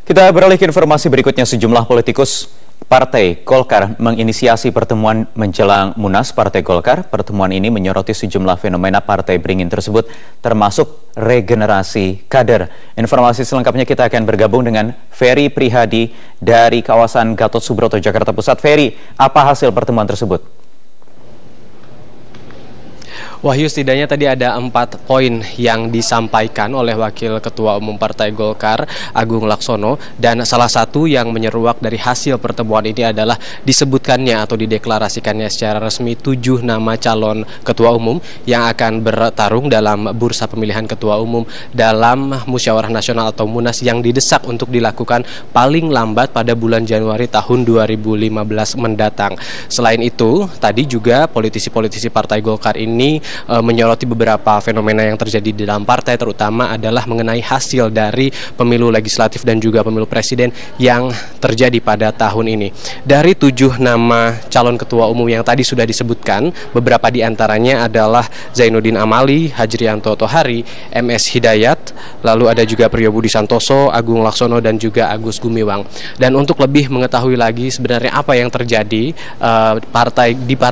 Kita beralih ke informasi berikutnya. Sejumlah politikus Partai Golkar menginisiasi pertemuan menjelang Munas Partai Golkar. Pertemuan ini menyoroti sejumlah fenomena partai beringin tersebut, termasuk regenerasi kader. Informasi selengkapnya kita akan bergabung dengan Ferry Prihadi dari kawasan Gatot Subroto, Jakarta Pusat. Ferry, apa hasil pertemuan tersebut? Wahyu, setidaknya tadi ada 4 poin yang disampaikan oleh Wakil Ketua Umum Partai Golkar, Agung Laksono, dan salah satu yang menyeruak dari hasil pertemuan ini adalah disebutkannya atau dideklarasikannya secara resmi 7 nama calon Ketua Umum yang akan bertarung dalam bursa pemilihan Ketua Umum dalam Musyawarah Nasional atau Munas yang didesak untuk dilakukan paling lambat pada bulan Januari tahun 2015 mendatang. Selain itu, tadi juga politisi-politisi Partai Golkar ini menyoroti beberapa fenomena yang terjadi di dalam partai, terutama adalah mengenai hasil dari pemilu legislatif dan juga pemilu presiden yang terjadi pada tahun ini. Dari 7 nama calon ketua umum yang tadi sudah disebutkan, beberapa di antaranya adalah Zainuddin Amali, Hajrianto Tohari, MS Hidayat, lalu ada juga Priyo Budi Santoso, Agung Laksono, dan juga Agus Gumiwang. Dan untuk lebih mengetahui lagi sebenarnya apa yang terjadi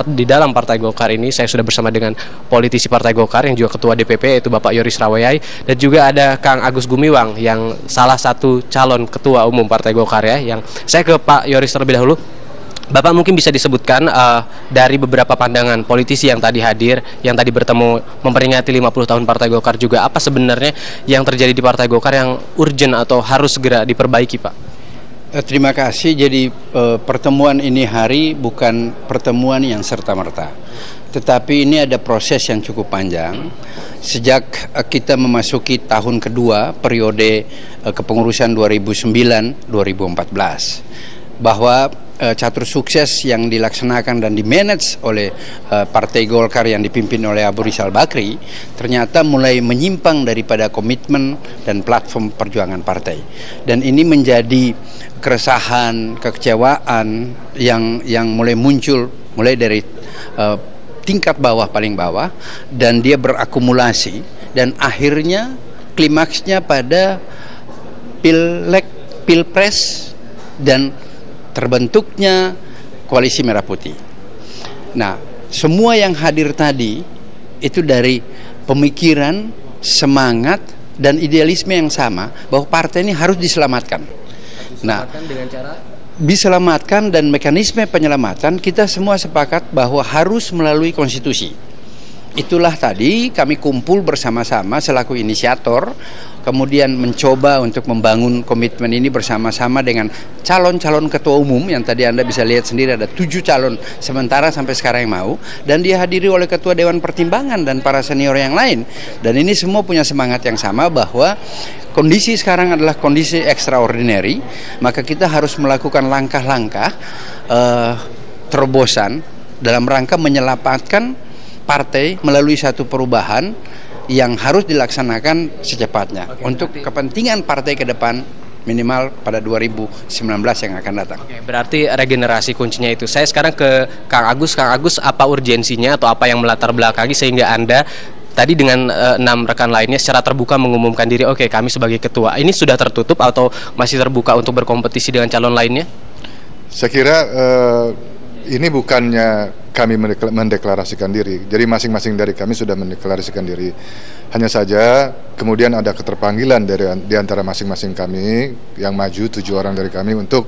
di dalam Partai Golkar ini, saya sudah bersama dengan politisi Partai Golkar yang juga Ketua DPP, yaitu Bapak Yoris Rawayai, dan juga ada Kang Agus Gumiwang yang salah satu calon Ketua Umum Partai Golkar ya. Yang saya ke Pak Yoris terlebih dahulu. Bapak mungkin bisa disebutkan dari beberapa pandangan politisi yang tadi hadir, yang tadi bertemu memperingati 50 tahun Partai Golkar juga, apa sebenarnya yang terjadi di Partai Golkar yang urgent atau harus segera diperbaiki, Pak? Terima kasih. Jadi pertemuan ini hari bukan pertemuan yang serta-merta, tetapi ini ada proses yang cukup panjang. Sejak kita memasuki tahun kedua periode kepengurusan 2009-2014, bahwa catur sukses yang dilaksanakan dan dimanage oleh Partai Golkar yang dipimpin oleh Abu Rizal Bakri ternyata mulai menyimpang daripada komitmen dan platform perjuangan partai. Dan ini menjadi keresahan, kekecewaan yang mulai muncul mulai dari tingkat bawah paling bawah, dan dia berakumulasi dan akhirnya klimaksnya pada pilpres dan terbentuknya koalisi merah putih. Nah, semua yang hadir tadi itu dari pemikiran, semangat, dan idealisme yang sama bahwa partai ini harus diselamatkan. Nah, dengan cara diselamatkan, dan mekanisme penyelamatan kita semua sepakat bahwa harus melalui konstitusi. Itulah tadi kami kumpul bersama-sama selaku inisiator, kemudian mencoba untuk membangun komitmen ini bersama-sama dengan calon-calon ketua umum yang tadi Anda bisa lihat sendiri, ada 7 calon sementara sampai sekarang yang mau, dan dihadiri oleh ketua Dewan Pertimbangan dan para senior yang lain. Dan ini semua punya semangat yang sama bahwa kondisi sekarang adalah kondisi extraordinary, maka kita harus melakukan langkah-langkah terobosan dalam rangka menyelamatkan partai melalui satu perubahan yang harus dilaksanakan secepatnya. Oke, untuk kepentingan partai ke depan minimal pada 2019 yang akan datang. Oke, berarti regenerasi kuncinya itu. Saya sekarang ke Kang Agus. Kang Agus, apa urgensinya atau apa yang melatar belakangi sehingga Anda tadi dengan 6 rekan lainnya secara terbuka mengumumkan diri, oke, kami sebagai ketua. Ini sudah tertutup atau masih terbuka untuk berkompetisi dengan calon lainnya? Saya kira ini bukannya kami mendeklarasikan diri, jadi masing-masing dari kami sudah mendeklarasikan diri. Hanya saja kemudian ada keterpanggilan di antara masing-masing kami yang maju, 7 orang dari kami, untuk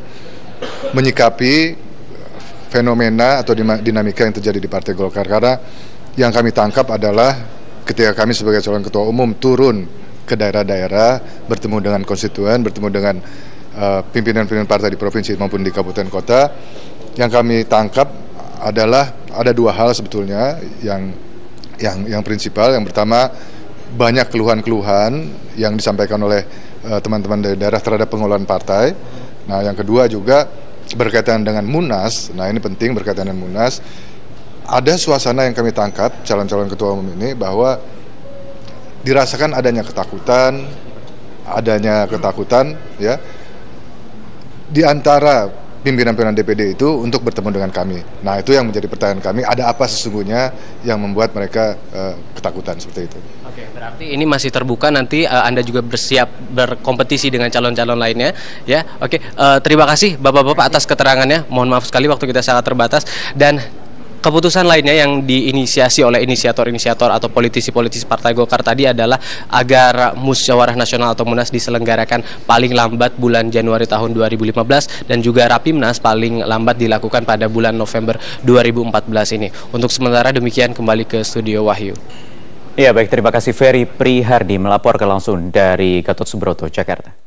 menyikapi fenomena atau dinamika yang terjadi di Partai Golkar. Karena yang kami tangkap adalah ketika kami sebagai calon ketua umum turun ke daerah-daerah, bertemu dengan konstituen, bertemu dengan pimpinan-pimpinan partai di provinsi maupun di kabupaten kota, yang kami tangkap adalah ada 2 hal sebetulnya yang prinsipal. Yang pertama, banyak keluhan-keluhan yang disampaikan oleh teman-teman dari daerah terhadap pengelolaan partai. Nah, yang kedua juga berkaitan dengan Munas. Nah, ini penting berkaitan dengan Munas. Ada suasana yang kami tangkap calon-calon ketua umum ini bahwa dirasakan adanya ketakutan ya di antara pimpinan-pimpinan DPD itu untuk bertemu dengan kami. Nah, itu yang menjadi pertanyaan kami, ada apa sesungguhnya yang membuat mereka ketakutan seperti itu. Oke, berarti ini masih terbuka, nanti Anda juga bersiap berkompetisi dengan calon-calon lainnya ya. Oke, terima kasih Bapak-bapak atas keterangannya. Mohon maaf sekali waktu kita sangat terbatas, dan keputusan lainnya yang diinisiasi oleh inisiator-inisiator atau politisi-politisi Partai Golkar tadi adalah agar Musyawarah Nasional atau Munas diselenggarakan paling lambat bulan Januari tahun 2015 dan juga Rapimnas paling lambat dilakukan pada bulan November 2014 ini. Untuk sementara demikian, kembali ke studio Wahyu. Ya baik, terima kasih Ferry Prihardi melaporkan langsung dari Gatot Subroto, Jakarta.